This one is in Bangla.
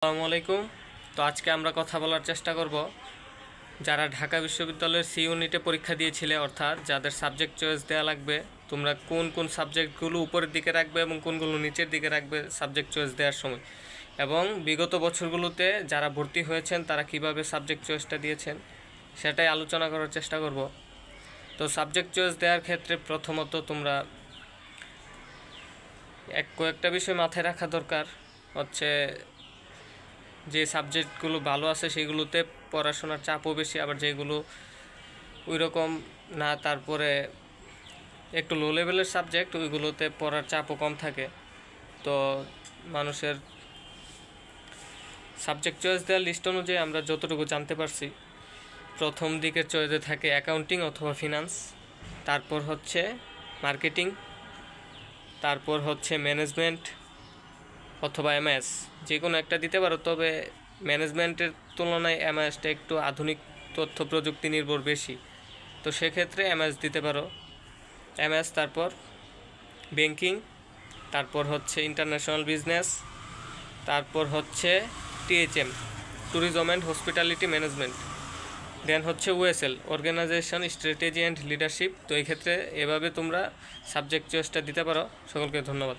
আসসালামু আলাইকুম। তো আজকে আমরা কথা বলার চেষ্টা করব যারা ঢাকা বিশ্ববিদ্যালয়ের সি ইউনিটে পরীক্ষা দিয়েছিলে, অর্থাৎ যাদের সাবজেক্ট চয়েস দেওয়া লাগবে, তোমরা কোন কোন সাবজেক্টগুলো উপরের দিকে রাখবে এবং কোনগুলো নিচের দিকে রাখবে সাবজেক্ট চয়েস দেওয়ার সময়, এবং বিগত বছরগুলোতে যারা ভর্তি হয়েছেন তারা কিভাবে সাবজেক্ট চয়েসটা দিয়েছেন সেটাই আলোচনা করার চেষ্টা করব। তো সাবজেক্ট চয়েস দেওয়ার ক্ষেত্রে প্রথমত তোমরা কয়েকটা বিষয় মাথায় রাখা দরকার। হচ্ছে যে সাবজেক্টগুলো ভালো আছে সেগুলোতে পড়াশোনার চাপও বেশি, আবার যেগুলো ওই রকম না, তারপরে একটু লো লেভেলের সাবজেক্ট, ওইগুলোতে পড়ার চাপও কম থাকে। তো মানুষের সাবজেক্ট চয়েস দেওয়ার লিস্ট অনুযায়ী আমরা যতটুকু জানতে পারছি, প্রথম দিকের চয়েসে থাকে অ্যাকাউন্টিং অথবা ফিনান্স, তারপর হচ্ছে মার্কেটিং, তারপর হচ্ছে ম্যানেজমেন্ট অথবা এমএস, যে কোনো একটা দিতে পারো। তবে ম্যানেজমেন্টের তুলনায় এমএসটা একটু আধুনিক তথ্য প্রযুক্তি নির্ভর বেশি, তো সেক্ষেত্রে এমএস দিতে পারো। এমএস, তারপর ব্যাংকিং, তারপর হচ্ছে ইন্টারন্যাশনাল বিজনেস, তারপর হচ্ছে THM, tourism and hospitality management, then হচ্ছে OSL, organisation strategy and leadership. তো এই ক্ষেত্রে এভাবে তোমরা সাবজেক্ট চয়েসটা দিতে পারো। সকলকে ধন্যবাদ।